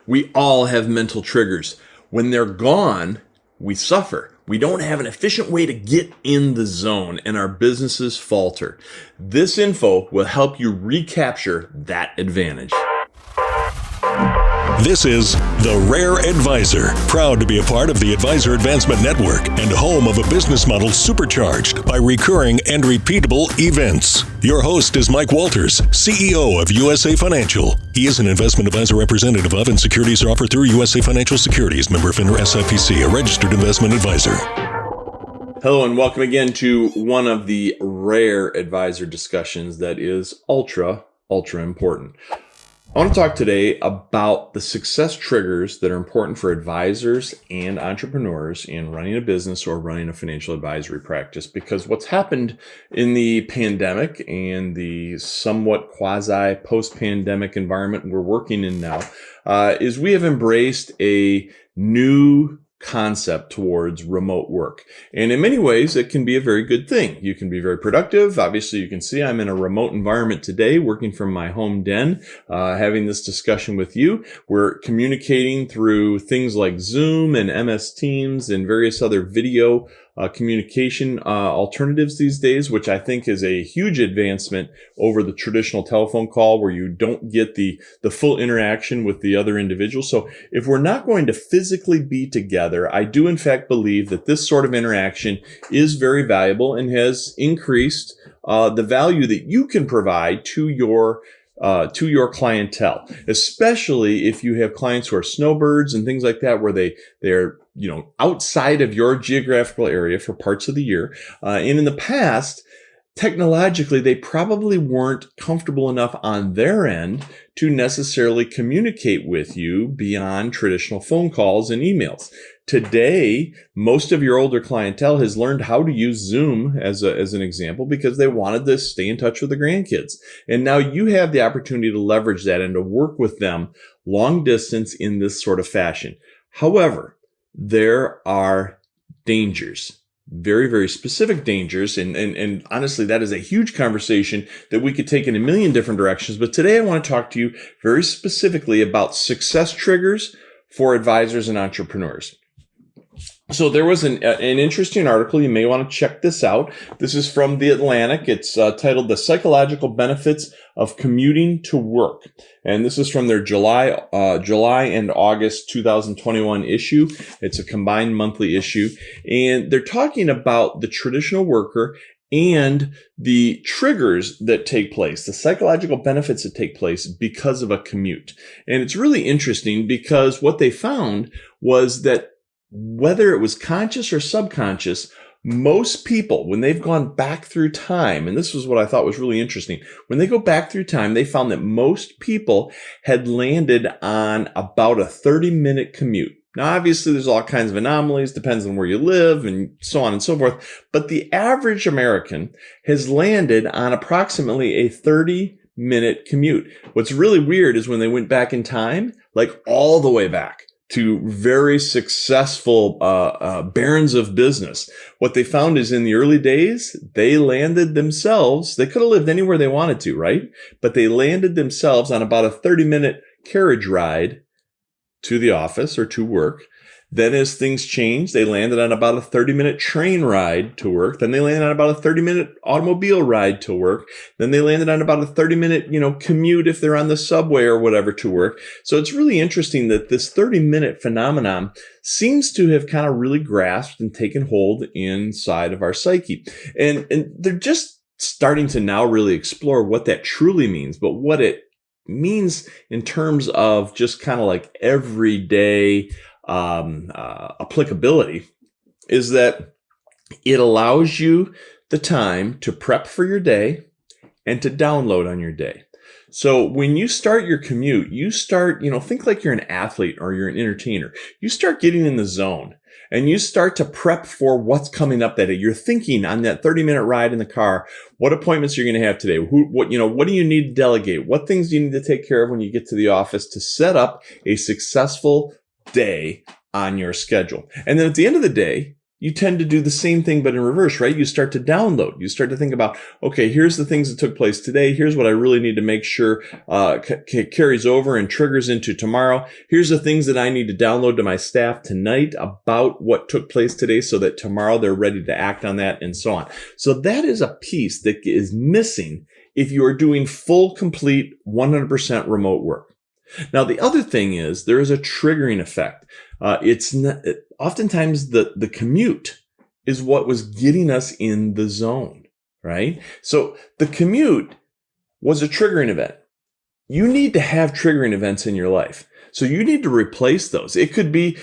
We all have mental triggers. When they're gone, we suffer. We don't have an efficient way to get in the zone and our businesses falter. This info will help you recapture that advantage. This is The Rare Advisor, proud to be a part of the Advisor Advancement Network and home of a business model supercharged by recurring and repeatable events. Your host is Mike Walters, CEO of USA Financial. He is an investment advisor representative of and securities are offered through USA Financial Securities, member FINRA SIPC, a registered investment advisor. Hello and welcome again to one of the rare advisor discussions that is ultra important. I want to talk today about the success triggers that are important for advisors and entrepreneurs in running a business or running a financial advisory practice, because what's happened in the pandemic and the somewhat quasi post-pandemic environment we're working in now is we have embraced a new concept towards remote work. And in many ways, it can be a very good thing. You can be very productive. Obviously, you can see I'm in a remote environment today, working from my home den, having this discussion with you. We're communicating through things like Zoom and MS Teams and various other video communication alternatives these days, which I think is a huge advancement over the traditional telephone call where you don't get the full interaction with the other individual. So if we're not going to physically be together, I do in fact believe that this sort of interaction is very valuable and has increased the value that you can provide to your clientele, especially if you have clients who are snowbirds and things like that, where they're outside of your geographical area for parts of the year. And in the past, technologically, they probably weren't comfortable enough on their end to necessarily communicate with you beyond traditional phone calls and emails. Today, most of your older clientele has learned how to use Zoom as an example because they wanted to stay in touch with the grandkids. And now you have the opportunity to leverage that and to work with them long distance in this sort of fashion. However, there are dangers. Very, very specific dangers. And honestly, that is a huge conversation that we could take in a million different directions. But today I want to talk to you very specifically about success triggers for advisors and entrepreneurs. So there was an interesting article. You may want to check this out. This is from The Atlantic. It's titled The Psychological Benefits of Commuting to Work. And this is from their July and August 2021 issue. It's a combined monthly issue. And they're talking about the traditional worker and the triggers that take place, the psychological benefits that take place because of a commute. And it's really interesting because what they found was that whether it was conscious or subconscious, most people, when they've gone back through time, and this was what I thought was really interesting, when they go back through time, they found that most people had landed on about a 30-minute commute. Now, obviously, there's all kinds of anomalies, depends on where you live and so on and so forth, but the average American has landed on approximately a 30-minute commute. What's really weird is when they went back in time, like all the way back to very successful barons of business. What they found is in the early days, they landed themselves, they could have lived anywhere they wanted to, right? But they landed themselves on about a 30-minute carriage ride to the office or to work. Then as things changed, they landed on about a 30-minute train ride to work. Then they landed on about a 30-minute automobile ride to work. Then they landed on about a 30-minute, commute if they're on the subway or whatever to work. So it's really interesting that this 30-minute phenomenon seems to have kind of really grasped and taken hold inside of our psyche. And they're just starting to now really explore what that truly means, but what it means in terms of just kind of like everyday applicability is that it allows you the time to prep for your day and to download on your day. So when you start your commute, you start, think like you're an athlete or you're an entertainer. You start getting in the zone and you start to prep for what's coming up that day. You're thinking on that 30-minute ride in the car, what appointments you're going to have today? What do you need to delegate? What things do you need to take care of when you get to the office to set up a successful day on your schedule? And then at the end of the day, you tend to do the same thing, but in reverse, right? You start to download. You start to think about, okay, here's the things that took place today. Here's what I really need to make sure carries over and triggers into tomorrow. Here's the things that I need to download to my staff tonight about what took place today so that tomorrow they're ready to act on that, and so on. So that is a piece that is missing if you are doing full, complete, 100% remote work. Now, the other thing is there is a triggering effect. It's not, oftentimes the commute is what was getting us in the zone, right? So the commute was a triggering event. You need to have triggering events in your life. So you need to replace those. It could be,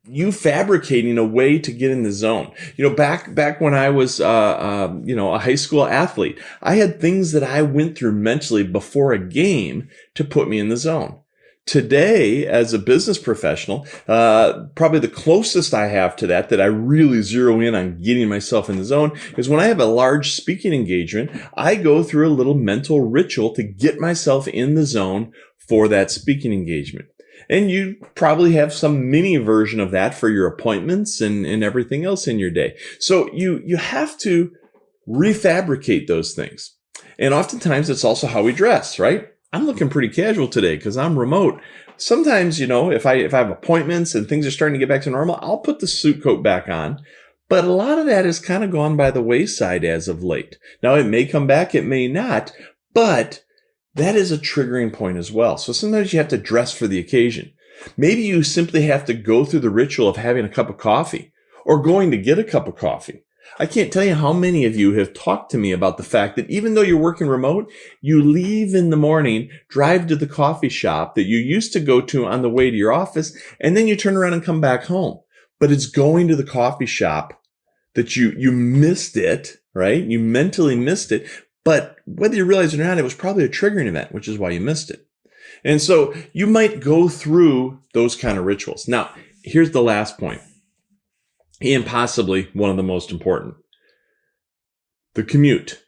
you fabricating a way to get in the zone. Back when I was, a high school athlete, I had things that I went through mentally before a game to put me in the zone. Today, as a business professional, probably the closest I have to that I really zero in on getting myself in the zone is when I have a large speaking engagement, I go through a little mental ritual to get myself in the zone for that speaking engagement. And you probably have some mini version of that for your appointments and everything else in your day. So you have to refabricate those things. And oftentimes it's also how we dress, right? I'm looking pretty casual today because I'm remote. Sometimes, if I have appointments and things are starting to get back to normal, I'll put the suit coat back on. But a lot of that has kind of gone by the wayside as of late. Now, it may come back, it may not, but that is a triggering point as well. So sometimes you have to dress for the occasion. Maybe you simply have to go through the ritual of having a cup of coffee or going to get a cup of coffee. I can't tell you how many of you have talked to me about the fact that even though you're working remote, you leave in the morning, drive to the coffee shop that you used to go to on the way to your office, and then you turn around and come back home. But it's going to the coffee shop that you missed it, right? You mentally missed it. But whether you realize it or not, it was probably a triggering event, which is why you missed it. And so you might go through those kind of rituals. Now, here's the last point, and possibly one of the most important. The commute,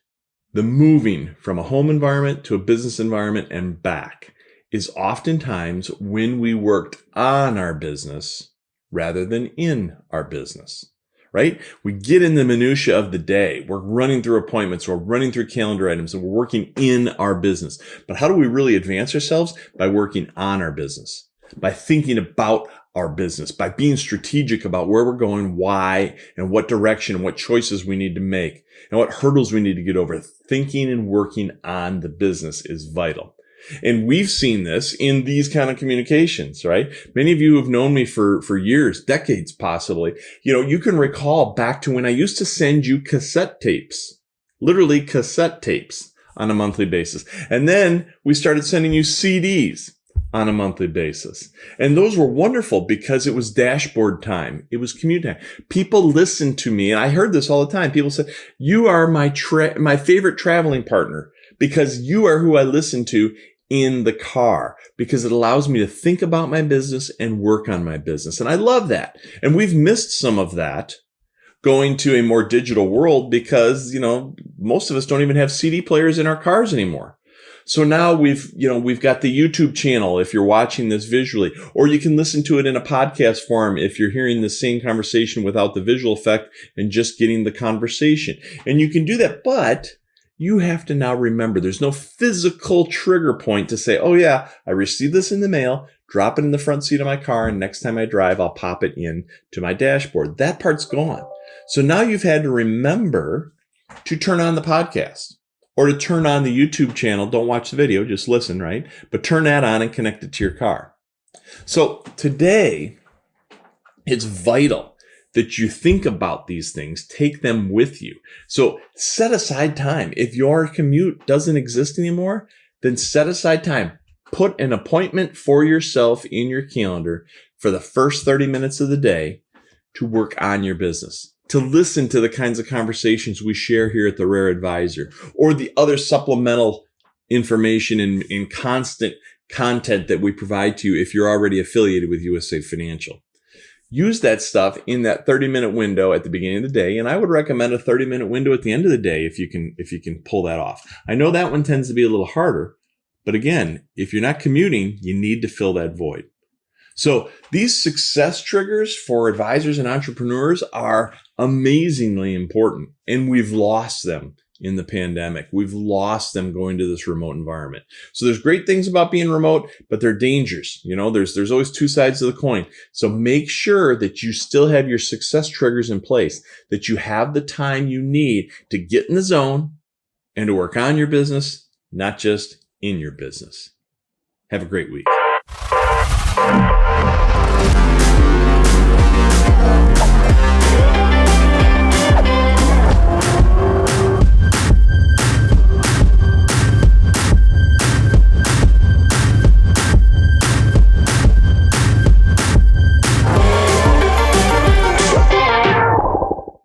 the moving from a home environment to a business environment and back is oftentimes when we worked on our business rather than in our business. Right? We get in the minutia of the day. We're running through appointments. We're running through calendar items, and we're working in our business. But how do we really advance ourselves? By working on our business, by thinking about our business, by being strategic about where we're going, why, and what direction, and what choices we need to make, and what hurdles we need to get over. Thinking and working on the business is vital. And we've seen this in these kind of communications, right? Many of you have known me for years, decades possibly. You can recall back to when I used to send you cassette tapes, literally cassette tapes on a monthly basis. And then we started sending you CDs on a monthly basis. And those were wonderful because it was dashboard time. It was commute time. People listened to me, and I heard this all the time. People said, "You are my favorite traveling partner because you are who I listen to in the car, because it allows me to think about my business and work on my business." And I love that. And we've missed some of that going to a more digital world because, most of us don't even have CD players in our cars anymore. So now we've got the YouTube channel if you're watching this visually, or you can listen to it in a podcast form if you're hearing the same conversation without the visual effect and just getting the conversation. And you can do that, but you have to now remember there's no physical trigger point to say, "Oh yeah, I received this in the mail, drop it in the front seat of my car, and next time I drive, I'll pop it in to my dashboard." That part's gone. So now you've had to remember to turn on the podcast or to turn on the YouTube channel. Don't watch the video, just listen, right? But turn that on and connect it to your car. So today, it's vital that you think about these things, take them with you. So set aside time. If your commute doesn't exist anymore, then set aside time. Put an appointment for yourself in your calendar for the first 30 minutes of the day to work on your business, to listen to the kinds of conversations we share here at the Rare Advisor, or the other supplemental information and constant content that we provide to you if you're already affiliated with USA Financial. Use that stuff in that 30-minute window at the beginning of the day, and I would recommend a 30-minute window at the end of the day if you can pull that off. I know that one tends to be a little harder, but again, if you're not commuting, you need to fill that void. So these success triggers for advisors and entrepreneurs are amazingly important, and we've lost them in the pandemic. We've lost them going to this remote environment. So there's great things about being remote, but there are dangers. There's always two sides of the coin. So make sure that you still have your success triggers in place, that you have the time you need to get in the zone and to work on your business, not just in your business. Have a great week.